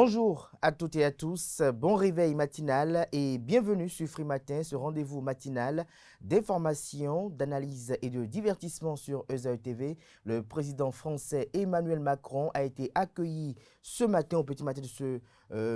Bonjour à toutes et à tous, bon réveil matinal et bienvenue sur Free Matin, ce rendez-vous matinal d'information, d'analyse et de divertissement sur ESAE TV. Le président français Emmanuel Macron a été accueilli ce matin, au petit matin de ce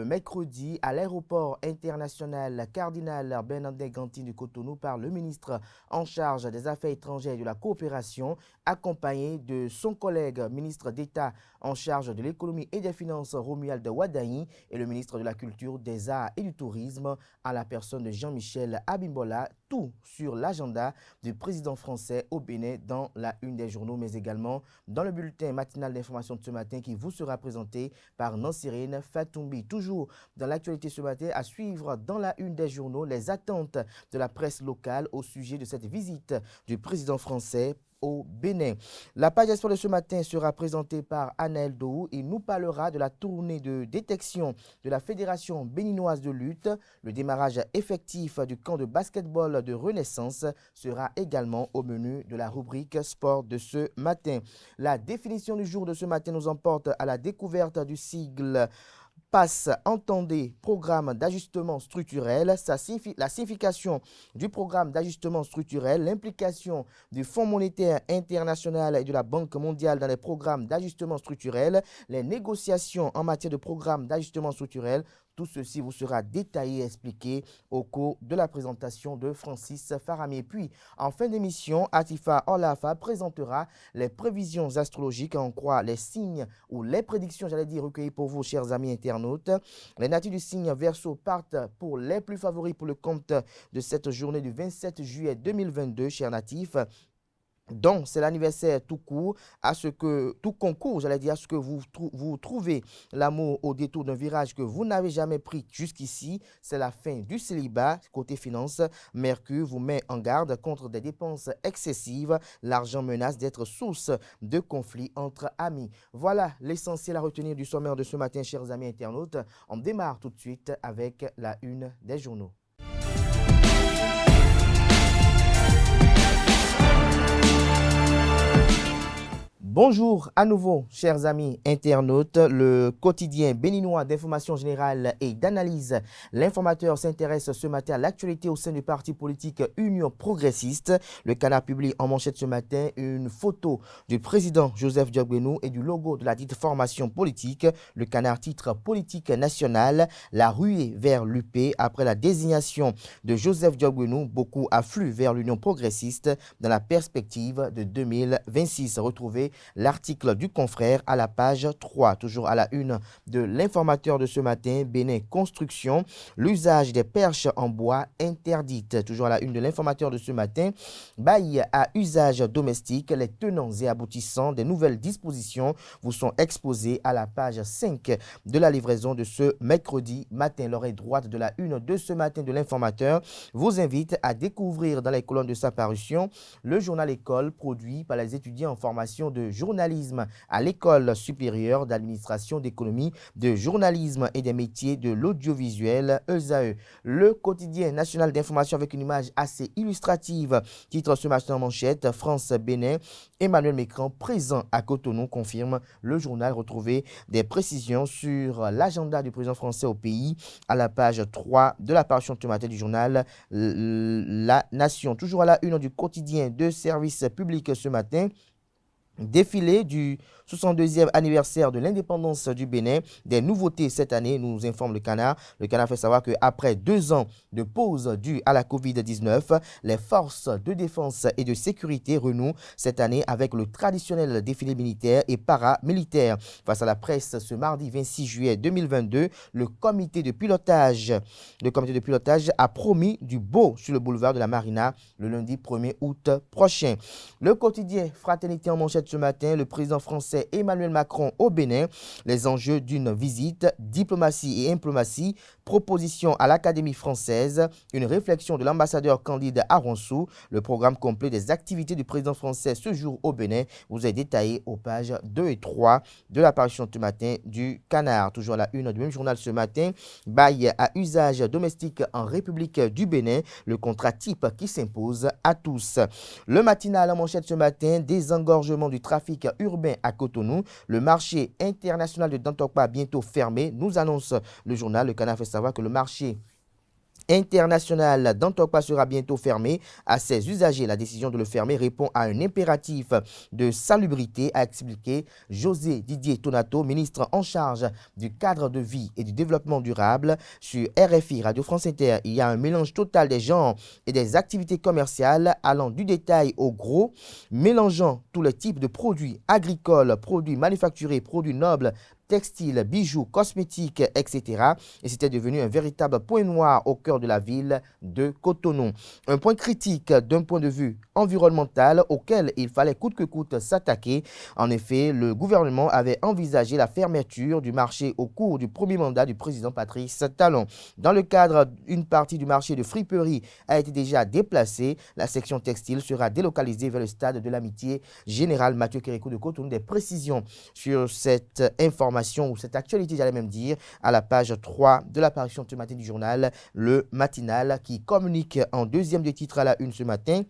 mercredi, à l'aéroport international Cardinal Bernardin Gantin du Cotonou par le ministre en charge des Affaires étrangères et de la coopération, accompagné de son collègue ministre d'État en charge de l'économie et des finances Romuald Wadaï et le ministre de la Culture, des Arts et du Tourisme à la personne de Jean-Michel Abimbola, tout sur l'agenda du président français au Bénin dans la une des journaux, mais également dans le bulletin matinal d'information de ce matin qui vous sera présenté par Nancirine Fatoumbi. Toujours dans l'actualité ce matin, à suivre dans la une des journaux les attentes de la presse locale au sujet de cette visite du président français au Bénin. La page espoir de ce matin sera présentée par Anaël Dou. Il nous parlera de la tournée de détection de la Fédération béninoise de lutte. Le démarrage effectif du camp de basketball de Renaissance sera également au menu de la rubrique sport de ce matin. La définition du jour de ce matin nous emporte à la découverte du sigle PASS, entendez, programme d'ajustement structurel, la signification du programme d'ajustement structurel, l'implication du Fonds monétaire international et de la Banque mondiale dans les programmes d'ajustement structurel, les négociations en matière de programme d'ajustement structurel. Tout ceci vous sera détaillé et expliqué au cours de la présentation de Francis Farami. Puis, en fin d'émission, Atifa Olafa présentera les prévisions astrologiques, en croit les signes ou les prédictions, recueillies pour vous, chers amis internautes. Les natures du signe Verseau partent pour les plus favoris pour le compte de cette journée du 27 juillet 2022, chers natifs. Donc, c'est l'anniversaire tout court, à ce que, tout concours, à ce que vous trouvez l'amour au détour d'un virage que vous n'avez jamais pris jusqu'ici. C'est la fin du célibat. Côté finance, Mercure vous met en garde contre des dépenses excessives. L'argent menace d'être source de conflits entre amis. Voilà l'essentiel à retenir du sommaire de ce matin, chers amis internautes. On démarre tout de suite avec la une des journaux. Bonjour à nouveau, chers amis internautes. Le quotidien béninois d'information générale et d'analyse, l'informateur s'intéresse ce matin à l'actualité au sein du parti politique Union progressiste. Le Canard publie en manchette ce matin une photo du président Joseph Diogbenou et du logo de la dite formation politique. Le Canard titre politique nationale, la ruée vers l'UP après la désignation de Joseph Diogbenou. Beaucoup affluent vers l'Union progressiste dans la perspective de 2026. Retrouvez l'article du confrère à la page 3. Toujours à la une de l'informateur de ce matin, Bénin Construction, l'usage des perches en bois interdite. Toujours à la une de l'informateur de ce matin, bail à usage domestique, les tenants et aboutissants des nouvelles dispositions vous sont exposés à la page 5 de la livraison de ce mercredi matin. L'oreille droite de la une de ce matin de l'informateur vous invite à découvrir dans les colonnes de sa parution le journal École produit par les étudiants en formation de journalisme à l'École supérieure d'administration d'économie, de journalisme et des métiers de l'audiovisuel, ESAE. Le quotidien national d'information avec une image assez illustrative titre ce matin en manchette, France-Bénin, Emmanuel Macron présent à Cotonou, confirme le journal. Retrouvé des précisions sur l'agenda du président français au pays à la page 3 de la parution ce matin du journal La Nation. Toujours à la une du quotidien de service public ce matin, défilé du 62e anniversaire de l'indépendance du Bénin. Des nouveautés cette année, nous informe le Canard. Le Canard fait savoir qu'après 2 ans de pause due à la Covid-19, les forces de défense et de sécurité renouent cette année avec le traditionnel défilé militaire et paramilitaire. Face à la presse, ce mardi 26 juillet 2022, le comité de pilotage a promis du beau sur le boulevard de la Marina le lundi 1er août prochain. Le quotidien Fraternité en manchette ce matin, le président français Emmanuel Macron au Bénin, les enjeux d'une visite, diplomatie et implomatie, proposition à l'Académie française, une réflexion de l'ambassadeur Candide Aronsou, le programme complet des activités du président français ce jour au Bénin vous est détaillé aux pages 2 et 3 de l'apparition ce matin du Canard. Toujours à la une du même journal ce matin, bail à usage domestique en République du Bénin, le contrat type qui s'impose à tous. Le matinal en manchette ce matin, désengorgement du trafic urbain à Cotonou. Le marché international de Dantokpa bientôt fermé, nous annonce le journal. Le Canard fait savoir que le marché international d'Antokpa sera bientôt fermé à ses usagers. La décision de le fermer répond à un impératif de salubrité, a expliqué José Didier Tonato, ministre en charge du cadre de vie et du développement durable. Sur RFI, Radio France Inter, il y a un mélange total des genres et des activités commerciales allant du détail au gros, mélangeant tous les types de produits agricoles, produits manufacturés, produits nobles, textiles, bijoux, cosmétiques, etc. Et c'était devenu un véritable point noir au cœur de la ville de Cotonou. Un point critique d'un point de vue environnemental auquel il fallait coûte que coûte s'attaquer. En effet, le gouvernement avait envisagé la fermeture du marché au cours du premier mandat du président Patrice Talon. Dans le cadre, une partie du marché de friperie a été déjà déplacée. La section textile sera délocalisée vers le stade de l'Amitié. Général Mathieu Kérékou de Cotonou, des précisions sur cette information ou cette actualité, j'allais même dire, à la page 3 de l'apparition ce matin du journal Le Matinal, qui communique en deuxième de titre à la une ce matin.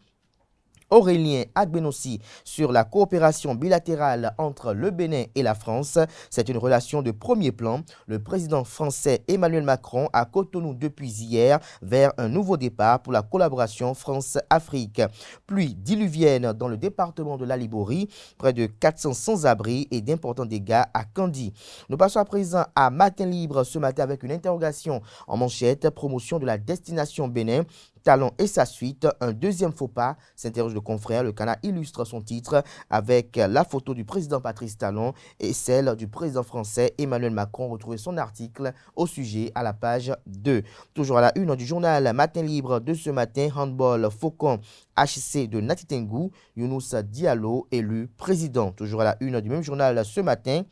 Aurélien Agbenossi sur la coopération bilatérale entre le Bénin et la France. C'est une relation de premier plan. Le président français Emmanuel Macron à Cotonou depuis hier vers un nouveau départ pour la collaboration France-Afrique. Pluie diluvienne dans le département de la Liborie, près de 400 sans-abri et d'importants dégâts à Candy. Nous passons à présent à Matin Libre ce matin avec une interrogation en manchette, promotion de la destination Bénin. Talon et sa suite, un deuxième faux pas, s'interroge le confrère. Le Canard illustre son titre avec la photo du président Patrice Talon et celle du président français Emmanuel Macron. Retrouvez son article au sujet à la page 2. Toujours à la une du journal Matin Libre de ce matin, handball Faucon HC de Natitengou, Younous Diallo élu président. Toujours à la une du même journal ce matin,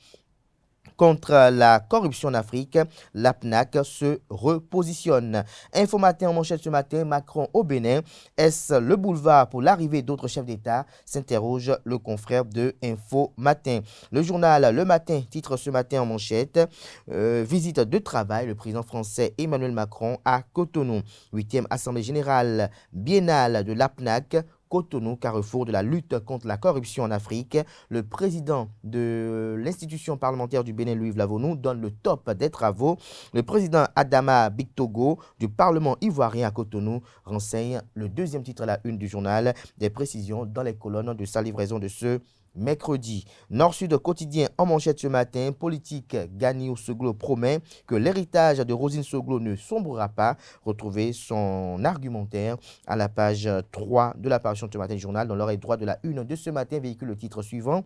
contre la corruption en Afrique, l'APNAC se repositionne. Info Matin en manchette ce matin, Macron au Bénin. Est-ce le boulevard pour l'arrivée d'autres chefs d'État? S'interroge le confrère de Info Matin. Le journal Le Matin titre ce matin en manchette, visite de travail, le président français Emmanuel Macron à Cotonou. 8e Assemblée générale biennale de l'APNAC. Cotonou, carrefour de la lutte contre la corruption en Afrique. Le président de l'institution parlementaire du Bénin, Louis Vlavonou, donne le top des travaux. Le président Adama Bictogo du Parlement ivoirien à Cotonou renseigne le deuxième titre à la une du journal. Des précisions dans les colonnes de sa livraison de ce mercredi. Nord-Sud quotidien en manchette ce matin, politique, Ganiou Soglo promet que l'héritage de Rosine Soglo ne sombrera pas. Retrouvez son argumentaire à la page 3 de l'apparition de ce matin du journal. Dans l'oreille droite de la une de ce matin, véhicule le titre suivant.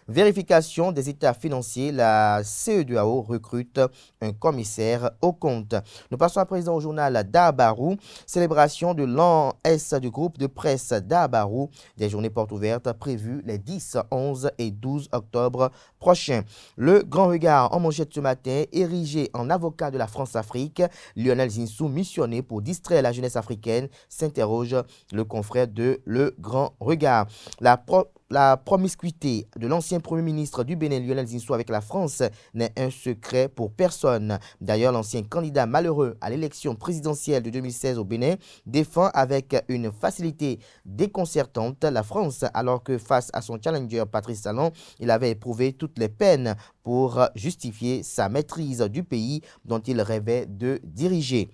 Vérification des états financiers, la CEDEAO recrute un commissaire au compte. Nous passons à présent au journal d'Abarou. Célébration de l'an S du groupe de presse d'Abarou. Des journées portes ouvertes prévues les 10, 11 et 12 octobre prochains. Le grand regard en manchette ce matin, érigé en avocat de la France-Afrique. Lionel Zinsou, missionné pour distraire la jeunesse africaine, s'interroge le confrère de Le Grand Regard. La promiscuité de l'ancien Premier ministre du Bénin, Lionel Zinsou, avec la France n'est un secret pour personne. D'ailleurs, l'ancien candidat malheureux à l'élection présidentielle de 2016 au Bénin défend avec une facilité déconcertante la France, alors que face à son challenger Patrice Talon, il avait éprouvé toutes les peines pour justifier sa maîtrise du pays dont il rêvait de diriger.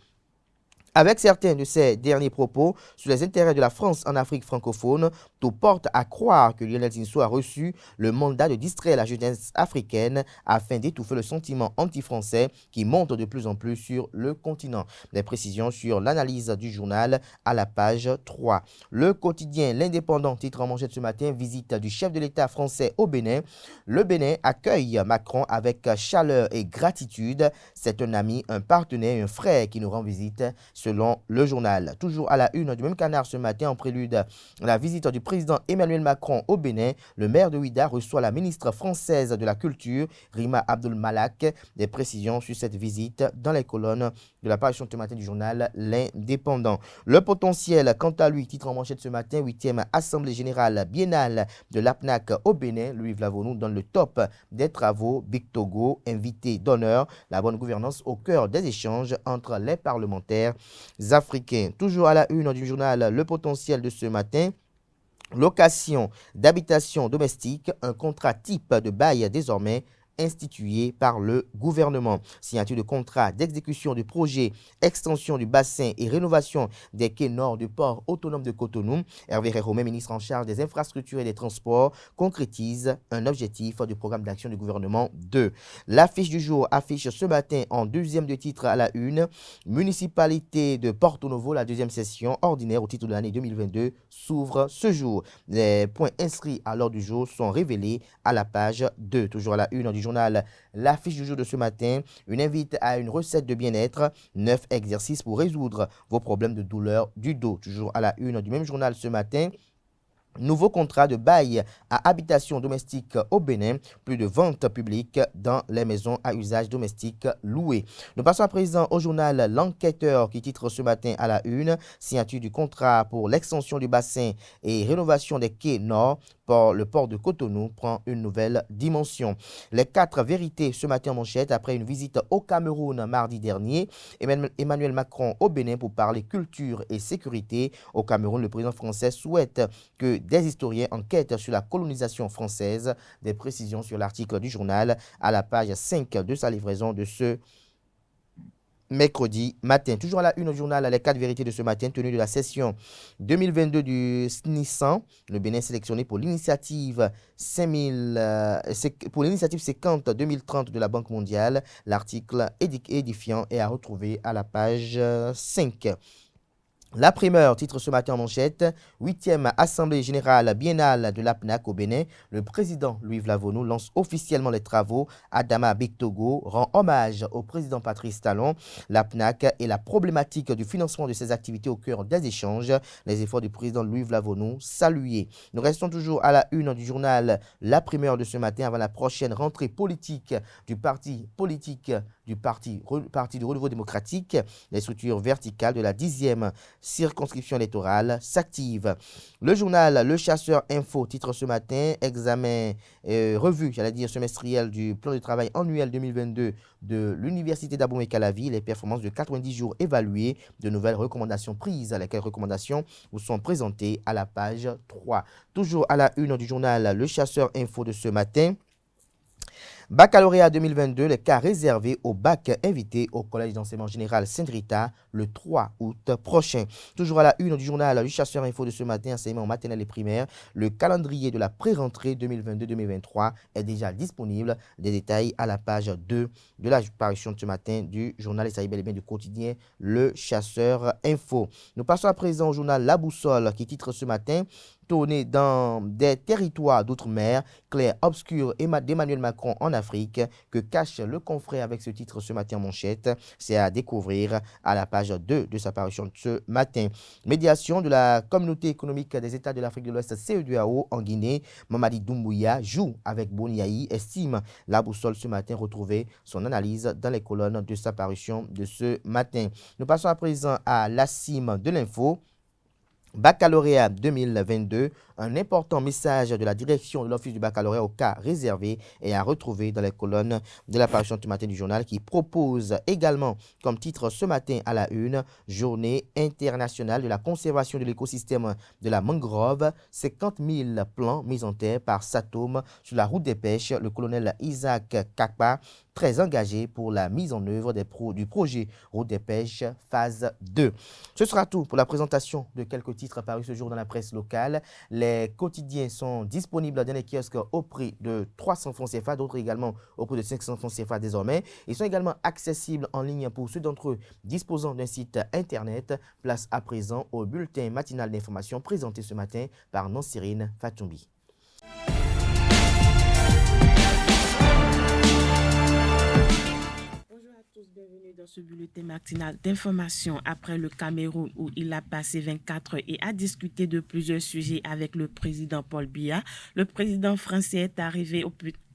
Avec certains de ses derniers propos sur les intérêts de la France en Afrique francophone, tout porte à croire que Lionel Zinsou a reçu le mandat de distraire la jeunesse africaine afin d'étouffer le sentiment anti-français qui monte de plus en plus sur le continent. Des précisions sur l'analyse du journal à la page 3. Le quotidien L'Indépendant titre en manchette ce matin, visite du chef de l'État français au Bénin. Le Bénin accueille Macron avec chaleur et gratitude. C'est un ami, un partenaire, un frère qui nous rend visite, selon le journal. Toujours à la une du même Canard ce matin, en prélude à la visite du président Emmanuel Macron au Bénin, le maire de Ouidah reçoit la ministre française de la Culture, Rima Abdul Malak. Des précisions sur cette visite dans les colonnes de la parution ce matin du journal L'Indépendant. Le potentiel, quant à lui, titre en manchette ce matin, 8e Assemblée générale biennale de l'APNAC au Bénin. Louis Vlavonou donne le top des travaux. Bictogo, invité d'honneur, la bonne gouvernance au cœur des échanges entre les parlementaires africains. Toujours à la une du journal Le Potentiel de ce matin, Location d'habitation domestique, un contrat type de bail désormais institué par le gouvernement. Signature de contrat d'exécution du projet, extension du bassin et rénovation des quais nord du port autonome de Cotonou. Hervé Réhomé, ministre en charge des infrastructures et des transports, concrétise un objectif du programme d'action du gouvernement 2. L'affiche du jour affiche ce matin en deuxième de titre à la une, municipalité de Porto Novo, la deuxième session ordinaire au titre de l'année 2022 s'ouvre ce jour. Les points inscrits à l'ordre du jour sont révélés à la page 2. Toujours à la une du journal, l'affiche du jour de ce matin, une invite à une recette de bien-être, 9 exercices pour résoudre vos problèmes de douleur du dos. Toujours à la une du même journal ce matin, nouveau contrat de bail à habitation domestique au Bénin, plus de ventes publiques dans les maisons à usage domestique louées. Nous passons à présent au journal L'Enquêteur qui titre ce matin à la une, signature du contrat pour l'extension du bassin et rénovation des quais nord. Le port de Cotonou prend une nouvelle dimension. Les 4 vérités ce matin en manchette après une visite au Cameroun mardi dernier. Emmanuel Macron au Bénin pour parler culture et sécurité. Au Cameroun, le président français souhaite que des historiens enquêtent sur la colonisation française. Des précisions sur l'article du journal à la page 5 de sa livraison de ce mercredi matin. Toujours à la une au journal, les 4 vérités de ce matin, tenues de la session 2022 du SNISAN, le Bénin sélectionné pour l'initiative 50 2030 de la Banque mondiale. L'article édifiant est à retrouver à la page 5. La primeur titre ce matin en manchette, 8e Assemblée générale biennale de l'APNAC au Bénin. Le président Louis Vlavonou lance officiellement les travaux. Adama Bektogo rend hommage au président Patrice Talon. L'APNAC et la problématique du financement de ses activités au cœur des échanges. Les efforts du président Louis Vlavonou salués. Nous restons toujours à la une du journal La Primeur de ce matin avant la prochaine rentrée politique du parti du Renouveau démocratique. Les structures verticales de la 10e circonscription électorale s'active. Le journal Le Chasseur Info titre ce matin, examen revue, semestriel du plan de travail annuel 2022 de l'Université d'Abomey-Calavi, les performances de 90 jours évaluées, de nouvelles recommandations prises. Lesquelles recommandations vous sont présentées à la page 3. Toujours à la une du journal Le Chasseur Info de ce matin. Baccalauréat 2022, les cas réservés au bac invité au Collège d'enseignement général Sainte-Rita le 3 août prochain. Toujours à la une du journal Le Chasseur Info de ce matin, enseignement maternel et primaire, le calendrier de la pré-rentrée 2022-2023 est déjà disponible. Des détails à la page 2 de la parution de ce matin du journal et bel et bien du quotidien Le Chasseur Info. Nous passons à présent au journal La Boussole qui titre ce matin, tourné dans des territoires d'outre-mer, clair obscur d'Emmanuel Macron en Afrique, que cache le confrère avec ce titre ce matin en manchette. C'est à découvrir à la page 2 de sa parution de ce matin. Médiation de la communauté économique des États de l'Afrique de l'Ouest, CEDEAO, en Guinée. Mamadi Doumbouya joue avec Boniaï, estime. La Boussole ce matin retrouvée son analyse dans les colonnes de sa parution de ce matin. Nous passons à présent à la cime de l'info. Baccalauréat 2022, un important message de la direction de l'Office du baccalauréat au cas réservé est à retrouver dans les colonnes de la parution du matin du journal qui propose également comme titre ce matin à la une, Journée internationale de la conservation de l'écosystème de la mangrove, 50 000 plans mis en terre par Satome sur la route des pêches, le colonel Isaac Kakpa, très engagé pour la mise en œuvre du projet Route des pêches phase 2. Ce sera tout pour la présentation de quelques titres apparus ce jour dans la presse locale. Les quotidiens sont disponibles dans les kiosques au prix de 300 francs CFA, d'autres également au prix de 500 francs CFA désormais. Ils sont également accessibles en ligne pour ceux d'entre eux disposant d'un site internet. Place à présent au bulletin matinal d'information présenté ce matin par Nancirine Fatoumbi. Bienvenue dans ce bulletin matinal d'information après le Cameroun où il a passé 24 heures et a discuté de plusieurs sujets avec le président Paul Biya. Le président français est arrivé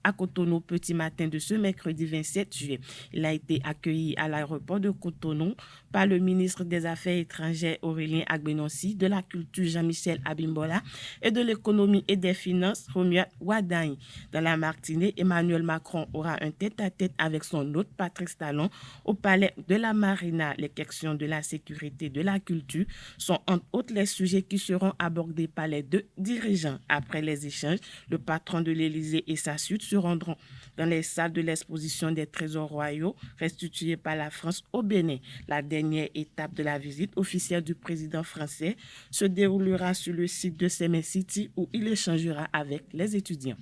à Cotonou petit matin de ce mercredi 27 juillet. Il a été accueilli à l'aéroport de Cotonou par le ministre des Affaires étrangères Aurélien Agbenonsi, de la Culture Jean-Michel Abimbola et de l'Économie et des Finances Romuald Wardani. Dans la matinée, Emmanuel Macron aura un tête-à-tête avec son hôte Patrice Talon au palais de la Marina. Les questions de la sécurité, de la culture sont entre autres les sujets qui seront abordés par les deux dirigeants. Après les échanges, le patron de l'Élysée et sa suite se rendront dans les salles de l'exposition des trésors royaux restitués par la France au Bénin. La dernière étape de la visite officielle du président français se déroulera sur le site de Semen City où il échangera avec les étudiants.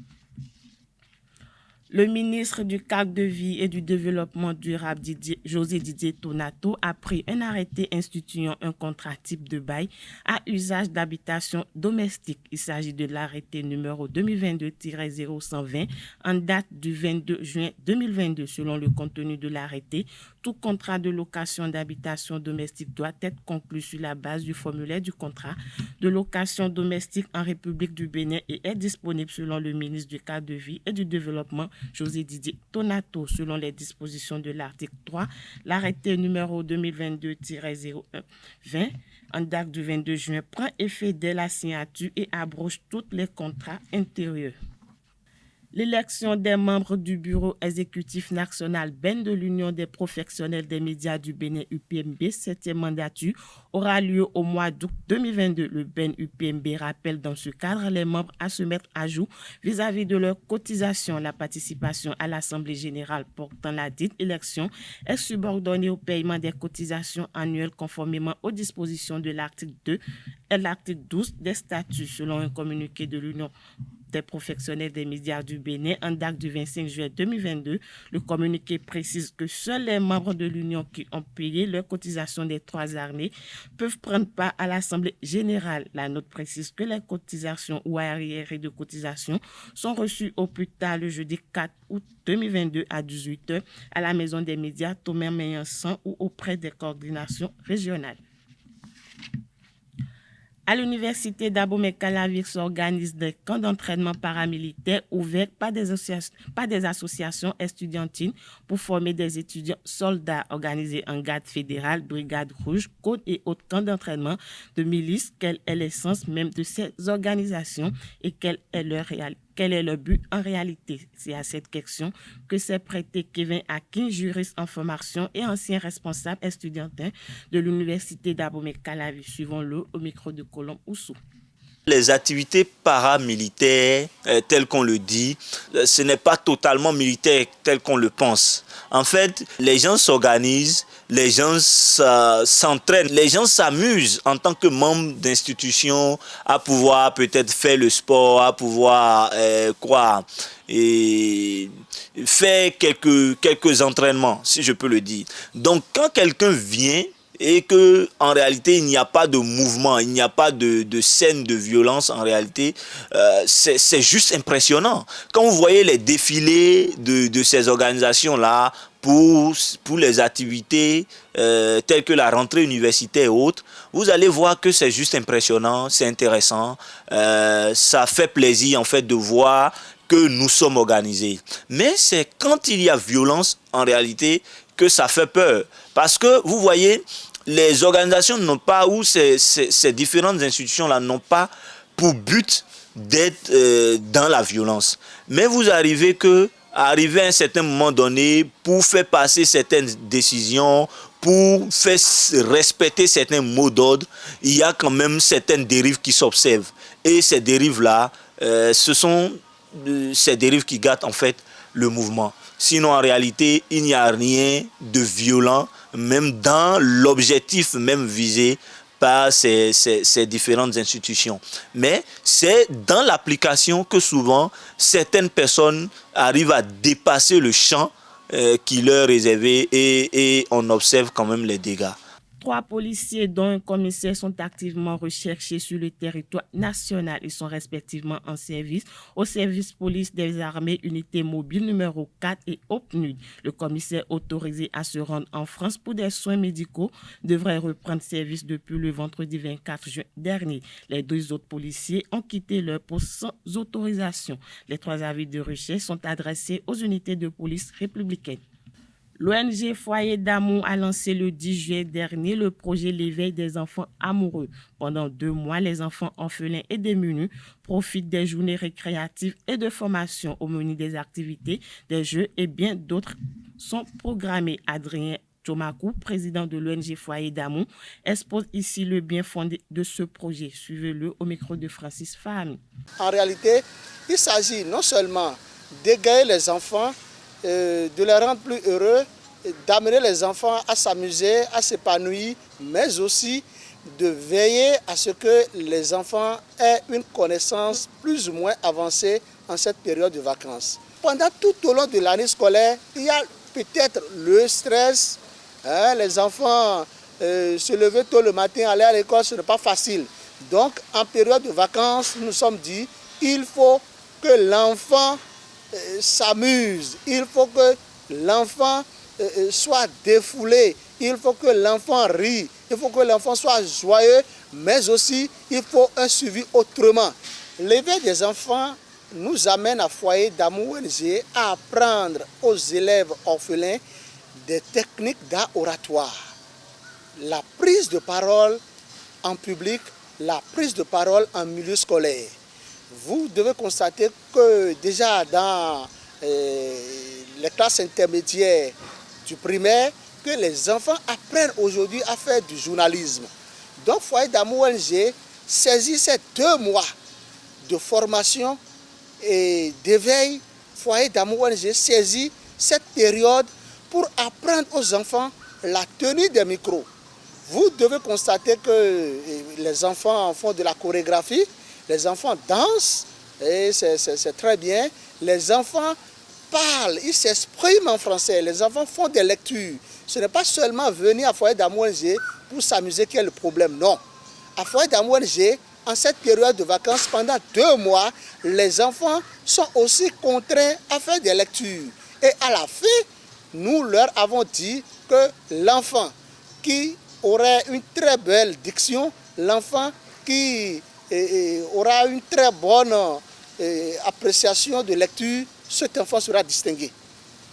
Le ministre du Cadre de vie et du Développement durable, José Didier Tonato, a pris un arrêté instituant un contrat type de bail à usage d'habitation domestique. Il s'agit de l'arrêté numéro 2022-0120 en date du 22 juin 2022. Selon le contenu de l'arrêté, tout contrat de location d'habitation domestique doit être conclu sur la base du formulaire du contrat de location domestique en République du Bénin et est disponible selon le ministre du Cadre de vie et du Développement, José Didier Tonato. Selon les dispositions de l'article 3, l'arrêté numéro 2022-0120 en date du 22 juin prend effet dès la signature et abroge tous les contrats intérieurs. L'élection des membres du bureau exécutif national BEN de l'Union des professionnels des médias du Bénin UPMB, 7e mandature, aura lieu au mois d'août 2022. Le BEN UPMB rappelle dans ce cadre les membres à se mettre à jour vis-à-vis de leur cotisation. La participation à l'Assemblée générale portant la dite élection est subordonnée au paiement des cotisations annuelles conformément aux dispositions de l'article 2 et l'article 12 des statuts. Selon un communiqué de l'Union des professionnels des médias du Bénin en date du 25 juillet 2022. Le communiqué précise que seuls les membres de l'Union qui ont payé leur cotisation des 3 années peuvent prendre part à l'Assemblée générale. La note précise que les cotisations ou arriérés de cotisation sont reçus au plus tard le jeudi 4 août 2022 à 18h à la Maison des médias Thomas-Meillansan ou auprès des coordinations régionales. À l'université d'Abomey-Calavic s'organisent des camps d'entraînement paramilitaires ouverts par des associations estudiantines pour former des étudiants soldats organisés en garde fédérale, brigade rouge, côte et autres camps d'entraînement de milices. Quel est l'essence même de ces organisations et quelle est le but en réalité? C'est à cette question que s'est prêté Kevin Akin, juriste en formation et ancien responsable estudiantin de l'université d'Abomey-Calavic. Suivons-le au micro de Colombe Oussou. Les activités paramilitaires, telles qu'on le dit, ce n'est pas totalement militaire tel qu'on le pense. En fait, les gens s'organisent, les gens s'entraînent, les gens s'amusent en tant que membres d'institutions à pouvoir peut-être faire le sport, à pouvoir faire quelques entraînements, si je peux le dire. Donc, quand quelqu'un vient et que en réalité il n'y a pas de mouvement, il n'y a pas de scène de violence en réalité, c'est juste impressionnant. Quand vous voyez les défilés de ces organisations-là pour les activités telles que la rentrée universitaire et autres, vous allez voir que c'est juste impressionnant, c'est intéressant, ça fait plaisir en fait de voir que nous sommes organisés. Mais c'est quand il y a violence en réalité que ça fait peur. Parce que vous voyez, les organisations n'ont pas, ou ces différentes institutions-là n'ont pas pour but d'être dans la violence. Mais vous arrivez à un certain moment donné, pour faire passer certaines décisions, pour faire respecter certains mots d'ordre, il y a quand même certaines dérives qui s'observent. Et ces dérives-là, ce sont ces dérives qui gâtent en fait le mouvement. Sinon, en réalité, il n'y a rien de violent, même dans l'objectif même visé par ces différentes institutions. Mais c'est dans l'application que souvent, certaines personnes arrivent à dépasser le champ qui leur est réservé et on observe quand même les dégâts. 3 policiers, dont un commissaire, sont activement recherchés sur le territoire national. Ils sont respectivement en service au service police des armées, unité mobile numéro 4 et OPNUD. Le commissaire autorisé à se rendre en France pour des soins médicaux devrait reprendre service depuis le vendredi 24 juin dernier. Les 2 autres policiers ont quitté leur poste sans autorisation. Les 3 avis de recherche sont adressés aux unités de police républicaines. L'ONG Foyer d'amour a lancé le 10 juillet dernier le projet L'éveil des enfants amoureux. Pendant 2 mois, les enfants orphelins et démunis profitent des journées récréatives et de formation au menu des activités, des jeux et bien d'autres sont programmés. Adrien Chomakou, président de l'ONG Foyer d'amour, expose ici le bien fondé de ce projet. Suivez-le au micro de Francis Fahmi. En réalité, il s'agit non seulement d'égayer les enfants, de les rendre plus heureux, d'amener les enfants à s'amuser, à s'épanouir, mais aussi de veiller à ce que les enfants aient une connaissance plus ou moins avancée en cette période de vacances. Pendant tout au long de l'année scolaire, il y a peut-être le stress, les enfants se lever tôt le matin, aller à l'école, ce n'est pas facile. Donc en période de vacances, nous nous sommes dit, il faut que l'enfant s'amuse, il faut que l'enfant soit défoulé, il faut que l'enfant rie, il faut que l'enfant soit joyeux, mais aussi il faut un suivi autrement. L'éveil des enfants nous amène à Foyer d'amour ONG à apprendre aux élèves orphelins des techniques d'art oratoire. La prise de parole en public, la prise de parole en milieu scolaire. Vous devez constater que déjà dans les classes intermédiaires du primaire, que les enfants apprennent aujourd'hui à faire du journalisme. Donc Foyer d'amour ONG saisit ces 2 mois de formation et d'éveil. Foyer d'amour ONG saisit cette période pour apprendre aux enfants la tenue des micros. Vous devez constater que les enfants font de la chorégraphie, les enfants dansent, et c'est très bien. Les enfants parlent, ils s'expriment en français, les enfants font des lectures. Ce n'est pas seulement venir à Foyer d'amour ONG pour s'amuser qui est le problème, non. À Foyer d'amour ONG, en cette période de vacances, pendant 2 mois, les enfants sont aussi contraints à faire des lectures. Et à la fin, nous leur avons dit que l'enfant qui aurait une très belle diction, l'enfant qui aura une très bonne appréciation de lecture, cet enfant sera distingué.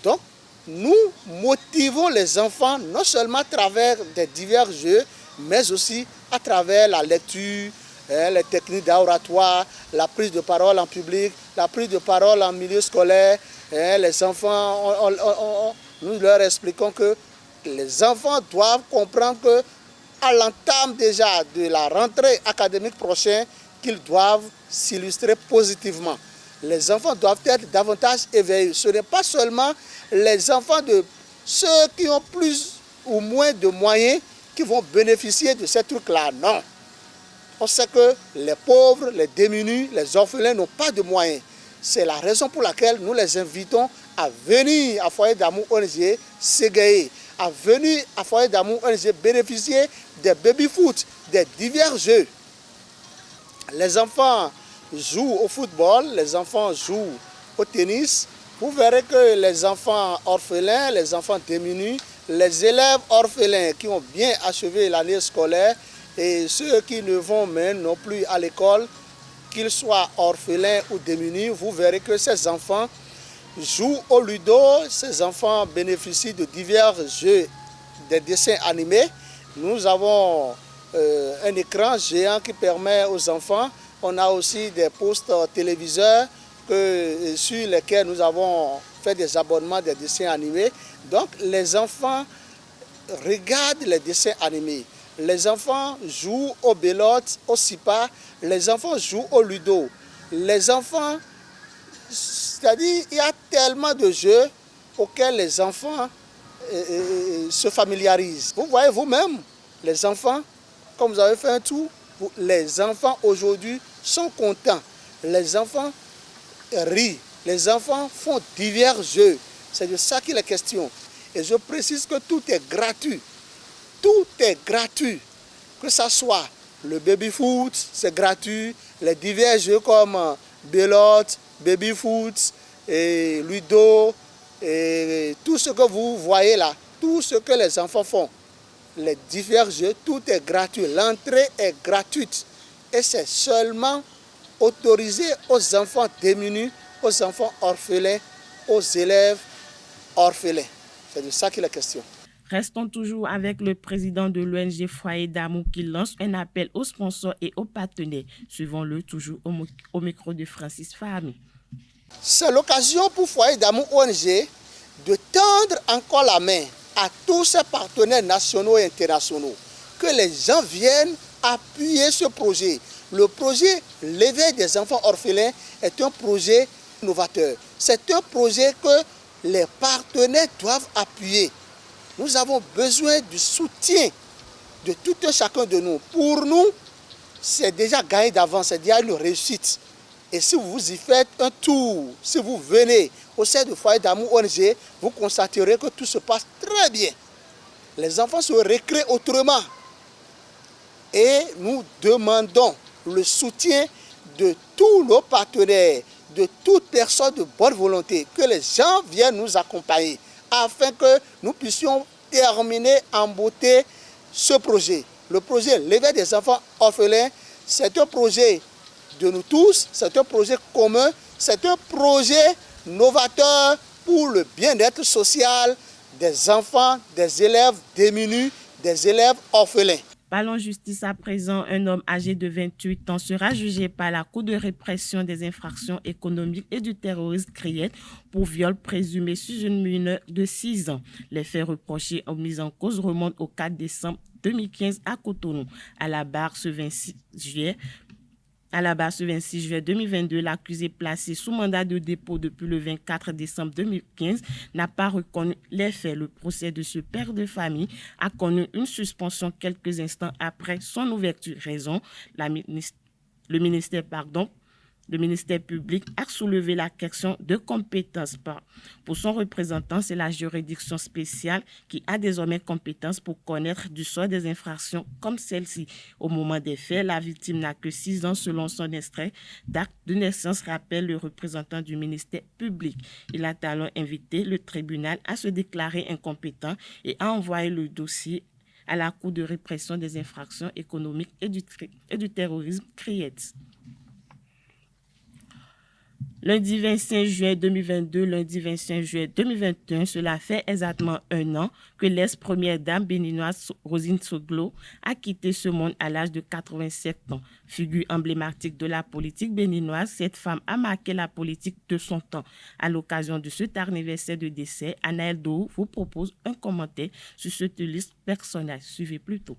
Donc, nous motivons les enfants non seulement à travers des divers jeux, mais aussi à travers la lecture, les techniques d'oratoire, la prise de parole en public, la prise de parole en milieu scolaire. Les enfants, nous leur expliquons que les enfants doivent comprendre que à l'entame déjà de la rentrée académique prochaine, qu'ils doivent s'illustrer positivement. Les enfants doivent être davantage éveillés. Ce n'est pas seulement les enfants de ceux qui ont plus ou moins de moyens qui vont bénéficier de ces trucs-là. Non. On sait que les pauvres, les démunis, les orphelins n'ont pas de moyens. C'est la raison pour laquelle nous les invitons à venir à Foyer d'amour ONG s'égayer, à venir à Foyer d'amour ONG bénéficier des baby-foot, des divers jeux. Les enfants jouent au football, les enfants jouent au tennis. Vous verrez que les enfants orphelins, les enfants démunis, les élèves orphelins qui ont bien achevé l'année scolaire et ceux qui ne vont même non plus à l'école, qu'ils soient orphelins ou démunis, vous verrez que ces enfants jouent au ludo, ces enfants bénéficient de divers jeux, des dessins animés. Nous avons un écran géant qui permet aux enfants, on a aussi des postes téléviseurs sur lesquels nous avons fait des abonnements des dessins animés. Donc les enfants regardent les dessins animés. Les enfants jouent au belote, au sipa, les enfants jouent au ludo. Les enfants, c'est-à-dire il y a tellement de jeux auxquels les enfants se familiarisent. Vous voyez vous-même, les enfants, comme vous avez fait un tour, les enfants aujourd'hui sont contents. Les enfants rient, les enfants font divers jeux. C'est de ça qu'il est question. Et je précise que tout est gratuit. tout est gratuit. Que ce soit le baby-foot, c'est gratuit. Les divers jeux comme belote, baby-foot, et ludo, et tout ce que vous voyez là, tout ce que les enfants font, les divers jeux, tout est gratuit. L'entrée est gratuite. Et c'est seulement autorisé aux enfants démunis, aux enfants orphelins, aux élèves orphelins. C'est de ça qu'il est question. Restons toujours avec le président de l'ONG Foyer d'amour qui lance un appel aux sponsors et aux partenaires. Suivons-le toujours au micro de Francis Fahmy. C'est l'occasion pour Foyer d'amour ONG de tendre encore la main à tous ses partenaires nationaux et internationaux. Que les gens viennent appuyer ce projet. Le projet L'éveil des enfants orphelins est un projet novateur. C'est un projet que les partenaires doivent appuyer. Nous avons besoin du soutien de tout un chacun de nous. Pour nous, c'est déjà gagné d'avance, c'est déjà une réussite. Et si vous y faites un tour, si vous venez au sein du Foyer d'amour ONG, vous constaterez que tout se passe très bien. Les enfants se récréent autrement. Et nous demandons le soutien de tous nos partenaires, de toute personne de bonne volonté, que les gens viennent nous accompagner afin que nous puissions terminer en beauté ce projet. Le projet L'éveil des enfants orphelins, c'est un projet de nous tous, c'est un projet commun, c'est un projet novateur pour le bien-être social des enfants, des élèves démunis, des élèves orphelins. Parlons justice à présent. Un homme âgé de 28 ans sera jugé par la Cour de répression des infractions économiques et du terrorisme CRIET pour viol présumé sur une mineure de 6 ans. Les faits reprochés ou mis en cause remontent au 4 décembre 2015 à Cotonou. À la barre ce 26 juillet 2022, l'accusé placé sous mandat de dépôt depuis le 24 décembre 2015 n'a pas reconnu les faits. Le procès de ce père de famille a connu une suspension quelques instants après son ouverture. Raison, le ministère public a soulevé la question de compétence. Pour son représentant, c'est la juridiction spéciale qui a désormais compétence pour connaître du sort des infractions comme celle-ci. Au moment des faits, la victime n'a que 6 ans selon son extrait d'acte de naissance, rappelle le représentant du ministère public. Il a alors invité le tribunal à se déclarer incompétent et à envoyer le dossier à la Cour de répression des infractions économiques et du terrorisme CRIET. Lundi 25 juin 2022, lundi 25 juin 2021, cela fait exactement 1 an que l'ex-première dame béninoise Rosine Soglo a quitté ce monde à l'âge de 87 ans. Figure emblématique de la politique béninoise, cette femme a marqué la politique de son temps. À l'occasion de cet anniversaire de décès, Anaël Dou vous propose un commentaire sur cette liste personnelle. Suivez plutôt.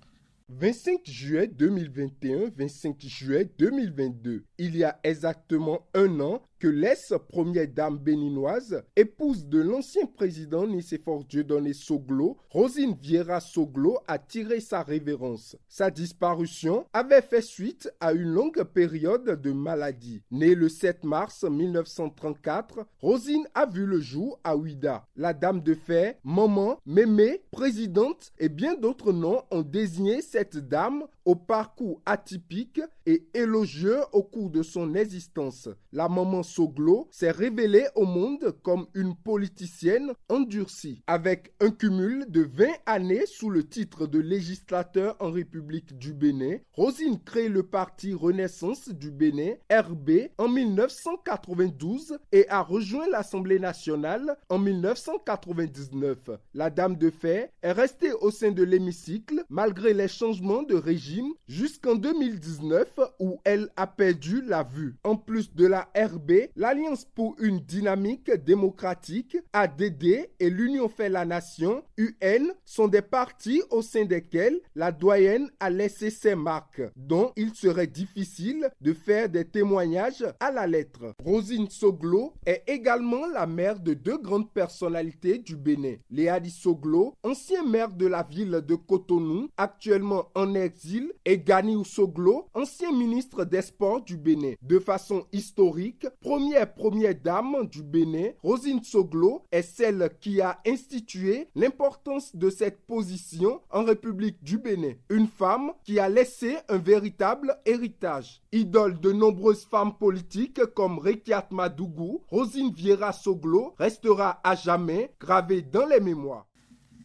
25 juillet 2021, 25 juillet 2022. Il y a exactement 1 an que l'ex-première dame béninoise, épouse de l'ancien président Nicéphore Dieudonné Soglo, Rosine Vieira Soglo, a tiré sa révérence. Sa disparition avait fait suite à une longue période de maladie. Née le 7 mars 1934, Rosine a vu le jour à Ouida. La dame de fer, maman, mémé, présidente et bien d'autres noms ont désigné cette dame au parcours atypique et élogieux au cours de son existence. La maman Soglo s'est révélée au monde comme une politicienne endurcie. Avec un cumul de 20 années sous le titre de législateur en République du Bénin, Rosine crée le parti Renaissance du Bénin, RB, en 1992 et a rejoint l'Assemblée nationale en 1999. La dame de fer est restée au sein de l'hémicycle malgré les changements de régime jusqu'en 2019 où elle a perdu la vue. En plus de la RB, l'Alliance pour une dynamique démocratique, ADD, et l'Union fait la nation, UN, sont des partis au sein desquels la doyenne a laissé ses marques, dont il serait difficile de faire des témoignages à la lettre. Rosine Soglo est également la mère de 2 grandes personnalités du Bénin. Léadi Soglo, ancien maire de la ville de Cotonou, actuellement en exil veut-il, et Gani Ousoglo, ancien ministre des Sports du Bénin. De façon historique, première dame du Bénin, Rosine Soglo est celle qui a institué l'importance de cette position en République du Bénin. Une femme qui a laissé un véritable héritage. Idole de nombreuses femmes politiques comme Rekiat Madougou, Rosine Vieira Soglo restera à jamais gravée dans les mémoires.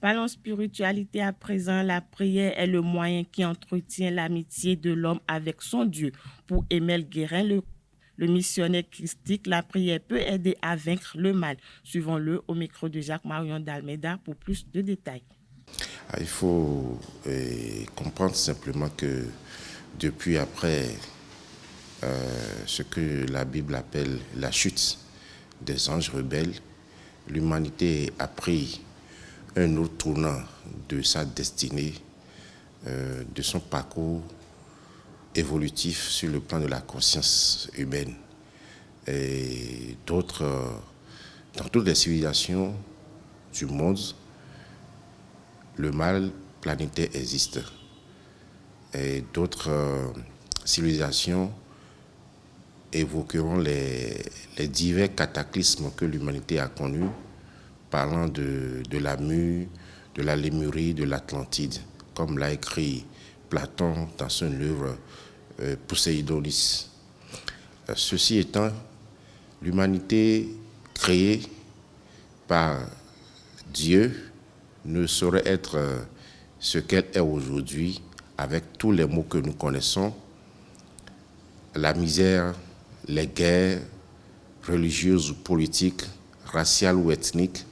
Parlons spiritualité à présent. La prière est le moyen qui entretient l'amitié de l'homme avec son Dieu. Pour Emile Guérin, le missionnaire christique, la prière peut aider à vaincre le mal. Suivons-le au micro de Jacques-Marion d'Almeida pour plus de détails. Il faut comprendre simplement que depuis après ce que la Bible appelle la chute des anges rebelles, l'humanité a pris un autre tournant de sa destinée, de son parcours évolutif sur le plan de la conscience humaine. Et dans toutes les civilisations du monde, le mal planétaire existe. Et d'autres civilisations évoqueront les divers cataclysmes que l'humanité a connus, parlant de la mue, de la Lémurie, de l'Atlantide, comme l'a écrit Platon dans son œuvre Poséidonis. Ceci étant, l'humanité créée par Dieu ne saurait être ce qu'elle est aujourd'hui avec tous les maux que nous connaissons, la misère, les guerres religieuses ou politiques, raciales ou ethniques,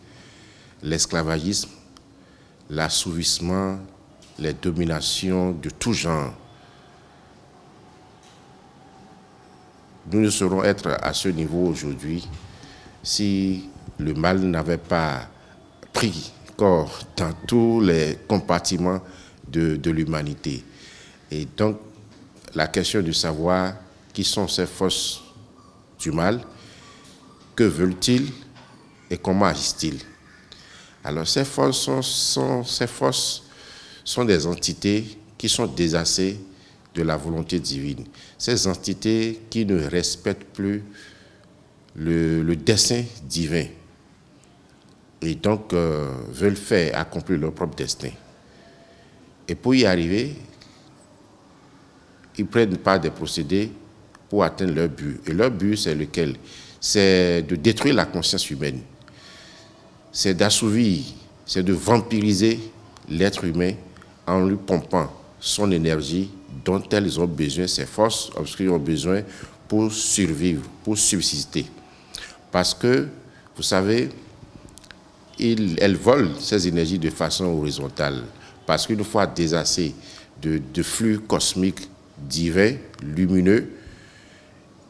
l'esclavagisme, l'assouvissement, les dominations de tout genre. Nous ne saurions être à ce niveau aujourd'hui si le mal n'avait pas pris corps dans tous les compartiments de l'humanité. Et donc, la question de savoir qui sont ces forces du mal, que veulent-ils et comment agissent-ils? Alors, ces forces sont des entités qui sont désassées de la volonté divine. Ces entités qui ne respectent plus le dessein divin et donc veulent faire accomplir leur propre destin. Et pour y arriver, ils prennent part des procédés pour atteindre leur but. Et leur but, c'est lequel? C'est de détruire la conscience humaine. C'est d'assouvir, c'est de vampiriser l'être humain en lui pompant son énergie dont elles ont besoin, ces forces obscures ont besoin pour survivre, pour subsister. Parce que, vous savez, elles volent ces énergies de façon horizontale. Parce qu'une fois désassées de flux cosmiques divins, lumineux,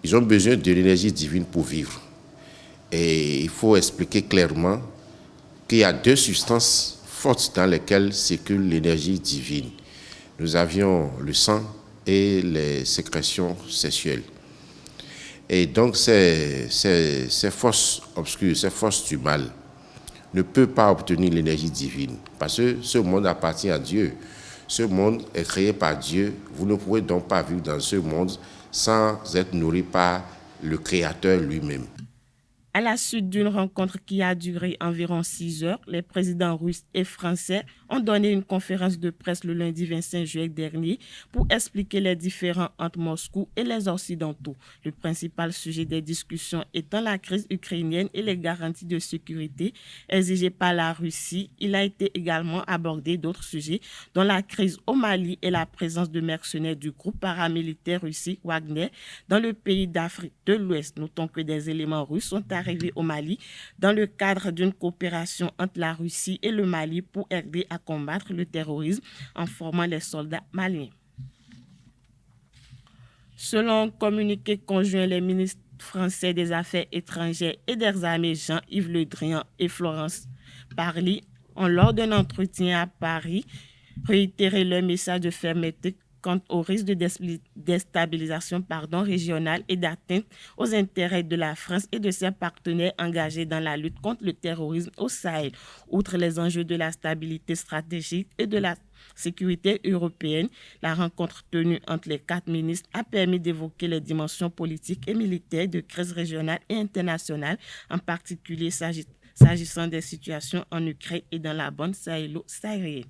ils ont besoin de l'énergie divine pour vivre. Et il faut expliquer clairement qu'il y a deux substances fortes dans lesquelles circule l'énergie divine. Nous avions le sang et les sécrétions sexuelles. Et donc ces forces obscures, ces forces du mal, ne peuvent pas obtenir l'énergie divine. Parce que ce monde appartient à Dieu. Ce monde est créé par Dieu. Vous ne pouvez donc pas vivre dans ce monde sans être nourri par le Créateur lui-même. À la suite d'une rencontre qui a duré environ 6 heures, les présidents russes et français ont donné une conférence de presse le lundi 25 juillet dernier pour expliquer les différends entre Moscou et les Occidentaux. Le principal sujet des discussions étant la crise ukrainienne et les garanties de sécurité exigées par la Russie. Il a été également abordé d'autres sujets, dont la crise au Mali et la présence de mercenaires du groupe paramilitaire russe Wagner dans le pays d'Afrique de l'Ouest. Notons que des éléments russes sont arrivé au Mali dans le cadre d'une coopération entre la Russie et le Mali pour aider à combattre le terrorisme en formant les soldats maliens. Selon un communiqué conjoint, les ministres français des Affaires étrangères et des Armées Jean-Yves Le Drian et Florence Parly ont, lors d'un entretien à Paris, réitéré leur message de fermeté quant au risque de déstabilisation régionale et d'atteinte aux intérêts de la France et de ses partenaires engagés dans la lutte contre le terrorisme au Sahel. Outre les enjeux de la stabilité stratégique et de la sécurité européenne. La rencontre tenue entre les 4 ministres a permis d'évoquer les dimensions politiques et militaires de crise régionale et internationale, en particulier s'agissant des situations en Ukraine et dans la bande sahélo-saharienne.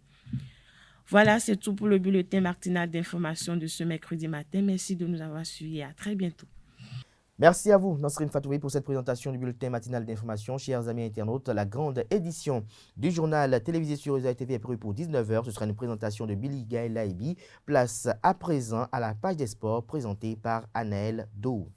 Voilà, c'est tout pour le bulletin matinal d'information de ce mercredi matin. Merci de nous avoir suivis et à très bientôt. Merci à vous, Nasrine Fatouri, pour cette présentation du bulletin matinal d'information. Chers amis internautes, la grande édition du journal télévisé sur Réseau TV est prévue pour 19h. Ce sera une présentation de Billy Gaël Laibi. Place à présent à la page des sports présentée par Anaël Dou.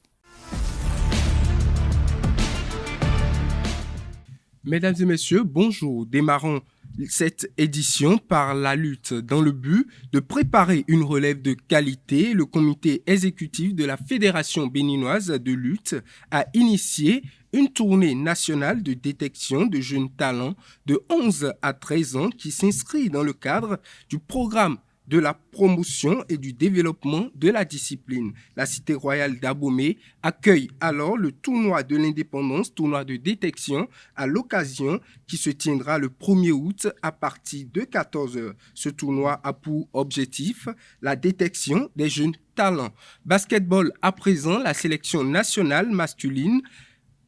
Mesdames et messieurs, bonjour. Démarrons cette édition par la lutte dans le but de préparer une relève de qualité. Le comité exécutif de la Fédération béninoise de lutte a initié une tournée nationale de détection de jeunes talents de 11 à 13 ans qui s'inscrit dans le cadre du programme de la promotion et du développement de la discipline. La cité royale d'Abomey accueille alors le tournoi de l'indépendance, tournoi de détection, à l'occasion qui se tiendra le 1er août à partir de 14h. Ce tournoi a pour objectif la détection des jeunes talents. Basketball à présent, la sélection nationale masculine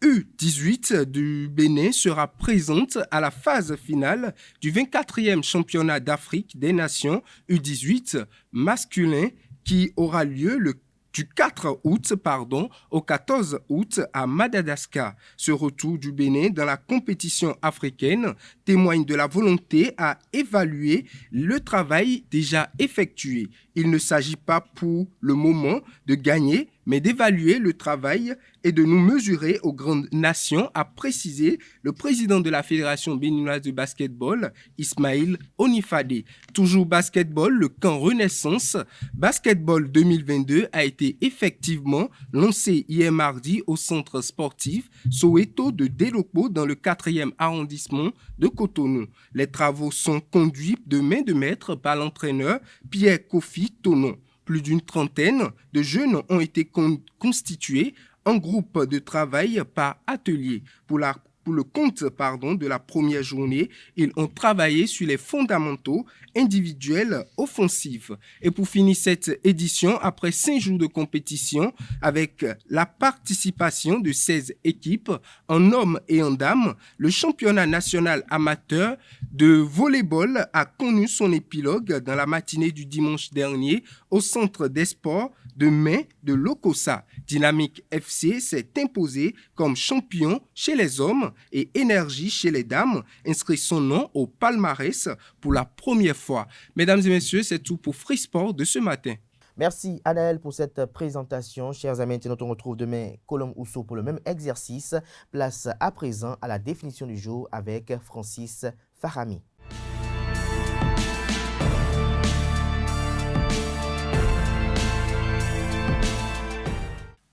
U18 du Bénin sera présente à la phase finale du 24e championnat d'Afrique des Nations U18 masculin qui aura lieu du 4 août au 14 août à Madagascar. Ce retour du Bénin dans la compétition africaine témoigne de la volonté à évaluer le travail déjà effectué. Il ne s'agit pas pour le moment de gagner, mais d'évaluer le travail et de nous mesurer aux grandes nations, a précisé le président de la Fédération béninoise de basketball, Ismaël Onifade. Toujours basketball, le camp Renaissance Basketball 2022 a été effectivement lancé hier mardi au centre sportif Soweto de Deloko dans le 4e arrondissement de Cotonou. Les travaux sont conduits de main de maître par l'entraîneur Pierre Kofi Tonon. Plus d'une trentaine de jeunes ont été constitués en groupe de travail par atelier. Pour le compte de la première journée, ils ont travaillé sur les fondamentaux individuels offensifs. Et pour finir cette édition, après 5 jours de compétition, avec la participation de 16 équipes en hommes et en dames, le championnat national amateur de volleyball a connu son épilogue dans la matinée du dimanche dernier au centre des sports de mai de Lokossa. Dynamique FC s'est imposé comme champion chez les hommes et Énergie chez les dames inscrit son nom au palmarès pour la première fois. Mesdames et messieurs, c'est tout pour Free Sport de ce matin. Merci Anaël pour cette présentation. Chers amis internautes, on retrouve demain Colombe Ousso pour le même exercice. Place à présent à la définition du jour avec Francis Farami.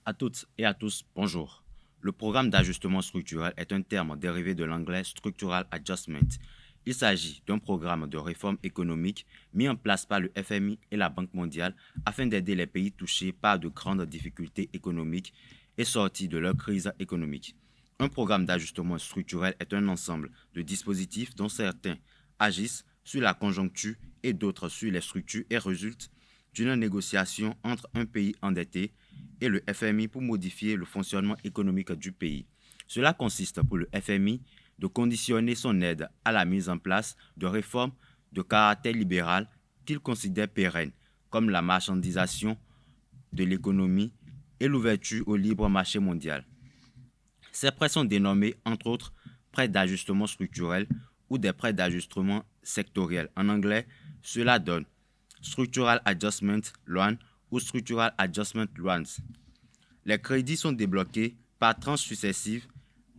À toutes et à tous, bonjour. Le programme d'ajustement structurel est un terme dérivé de l'anglais Structural Adjustment. Il s'agit d'un programme de réforme économique mis en place par le FMI et la Banque mondiale afin d'aider les pays touchés par de grandes difficultés économiques et sortis de leur crise économique. Un programme d'ajustement structurel est un ensemble de dispositifs dont certains agissent sur la conjoncture et d'autres sur les structures et résultent d'une négociation entre un pays endetté et le FMI pour modifier le fonctionnement économique du pays. Cela consiste pour le FMI de conditionner son aide à la mise en place de réformes de caractère libéral qu'il considère pérennes, comme la marchandisation de l'économie et l'ouverture au libre marché mondial. Ces prêts sont dénommés, entre autres, prêts d'ajustement structurel ou des prêts d'ajustement sectoriel. En anglais, cela donne Structural Adjustment Loan ou Structural Adjustment Loans. Les crédits sont débloqués par tranches successives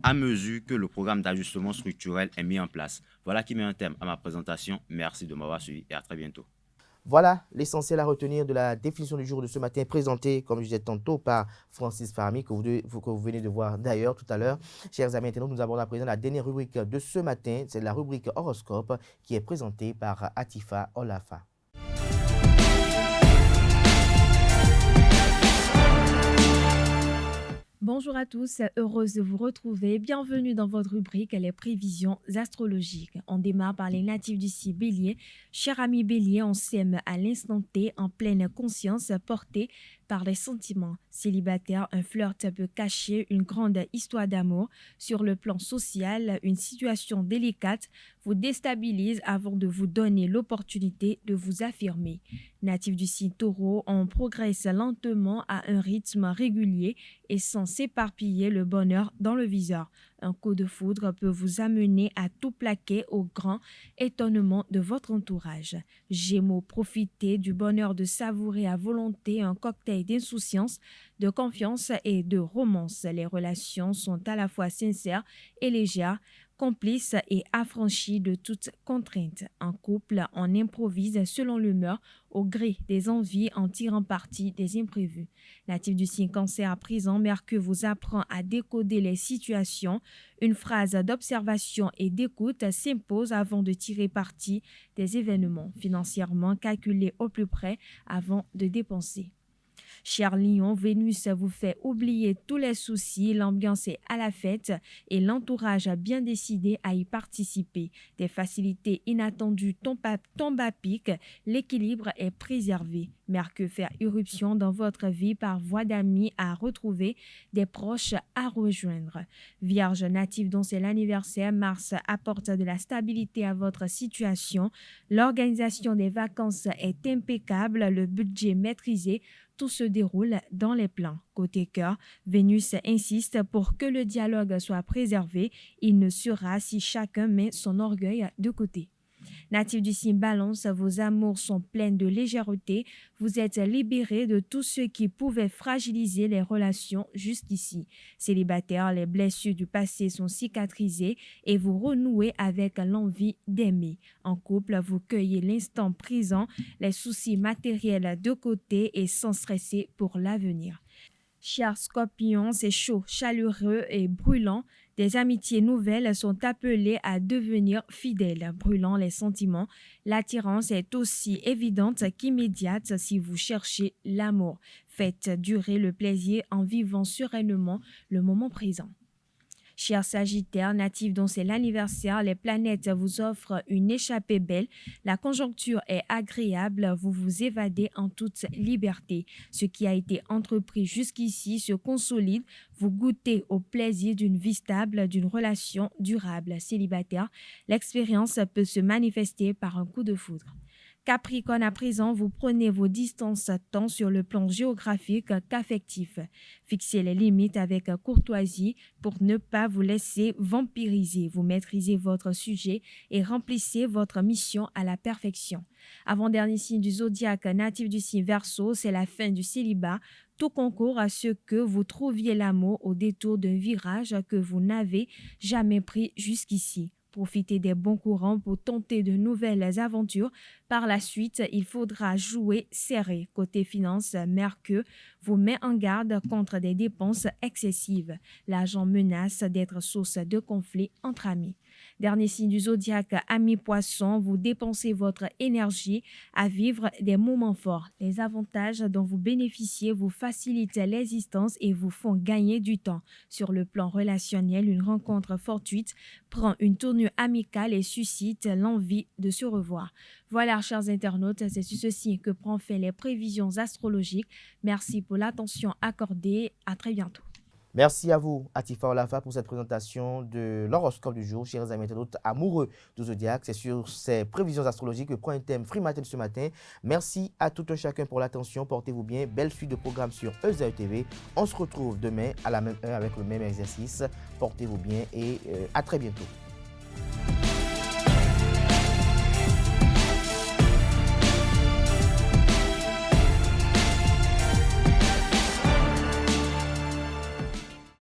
à mesure que le programme d'ajustement structurel est mis en place. Voilà qui met un terme à ma présentation. Merci de m'avoir suivi et à très bientôt. Voilà l'essentiel à retenir de la définition du jour de ce matin présentée, comme je disais tantôt, par Francis Farami, que vous venez de voir d'ailleurs tout à l'heure. Chers amis internautes, nous abordons à présent la dernière rubrique de ce matin. C'est la rubrique horoscope qui est présentée par Atifa Olafa. Bonjour à tous, heureuse de vous retrouver. Bienvenue dans votre rubrique Les prévisions astrologiques. On démarre par les natifs du signe Bélier. Cher ami Bélier, on s'aime à l'instant T en pleine conscience portée par les sentiments. Célibataire, un flirt peut cacher une grande histoire d'amour. Sur le plan social, une situation délicate vous déstabilise avant de vous donner l'opportunité de vous affirmer. Natif du signe Taureau, on progresse lentement à un rythme régulier et sans s'éparpiller le bonheur dans le viseur. Un coup de foudre peut vous amener à tout plaquer au grand étonnement de votre entourage. Gémeaux, profitez du bonheur de savourer à volonté un cocktail d'insouciance, de confiance et de romance. Les relations sont à la fois sincères et légères, complices et affranchis de toute contrainte. En couple, on improvise selon l'humeur, au gré des envies en tirant parti des imprévus. Natif du signe Cancer à présent, Mercure vous apprend à décoder les situations. Une phrase d'observation et d'écoute s'impose avant de tirer parti des événements. Financièrement, calculez au plus près avant de dépenser. Cher Lion, Vénus vous fait oublier tous les soucis, l'ambiance est à la fête et l'entourage a bien décidé à y participer. Des facilités inattendues tombent à pic, l'équilibre est préservé. Mercure fait irruption dans votre vie par voie d'amis à retrouver, des proches à rejoindre. Vierge native dont c'est l'anniversaire, Mars apporte de la stabilité à votre situation. L'organisation des vacances est impeccable, le budget maîtrisé. Tout se déroule dans les plans. Côté cœur, Vénus insiste pour que le dialogue soit préservé. Il ne sera si chacun met son orgueil de côté. Natif du signe Balance, vos amours sont pleins de légèreté. Vous êtes libéré de tout ce qui pouvait fragiliser les relations jusqu'ici. Célibataire, les blessures du passé sont cicatrisées et vous renouez avec l'envie d'aimer. En couple, vous cueillez l'instant présent, les soucis matériels de côté et sans stresser pour l'avenir. Cher Scorpion, c'est chaud, chaleureux et brûlant. Des amitiés nouvelles sont appelées à devenir fidèles, brûlant les sentiments. L'attirance est aussi évidente qu'immédiate si vous cherchez l'amour. Faites durer le plaisir en vivant sereinement le moment présent. Cher Sagittaire, natif dont c'est l'anniversaire, les planètes vous offrent une échappée belle. La conjoncture est agréable, vous vous évadez en toute liberté. Ce qui a été entrepris jusqu'ici se consolide. Vous goûtez au plaisir d'une vie stable, d'une relation durable. Célibataire, l'expérience peut se manifester par un coup de foudre. Capricorne, à présent, vous prenez vos distances tant sur le plan géographique qu'affectif. Fixez les limites avec courtoisie pour ne pas vous laisser vampiriser. Vous maîtrisez votre sujet et remplissez votre mission à la perfection. Avant-dernier signe du zodiaque natif du signe Verseau, c'est la fin du célibat. Tout concourt à ce que vous trouviez l'amour au détour d'un virage que vous n'avez jamais pris jusqu'ici. Profitez des bons courants pour tenter de nouvelles aventures. Par la suite, il faudra jouer serré. Côté finances, Mercure vous met en garde contre des dépenses excessives. L'argent menace d'être source de conflits entre amis. Dernier signe du zodiaque, amis poissons, vous dépensez votre énergie à vivre des moments forts. Les avantages dont vous bénéficiez vous facilitent l'existence et vous font gagner du temps. Sur le plan relationnel, une rencontre fortuite prend une tournure amicale et suscite l'envie de se revoir. Voilà, chers internautes, c'est sur ceci que prend fin les prévisions astrologiques. Merci pour l'attention accordée. À très bientôt. Merci à vous, Atifa Olafa, pour cette présentation de l'horoscope du jour. Chers amis internautes amoureux du Zodiac, c'est sur ces prévisions astrologiques que prend un thème Free Matin ce matin. Merci à tout un chacun pour l'attention. Portez-vous bien. Belle suite de programmes sur EZAE TV. On se retrouve demain à la même heure avec le même exercice. Portez-vous bien et à très bientôt.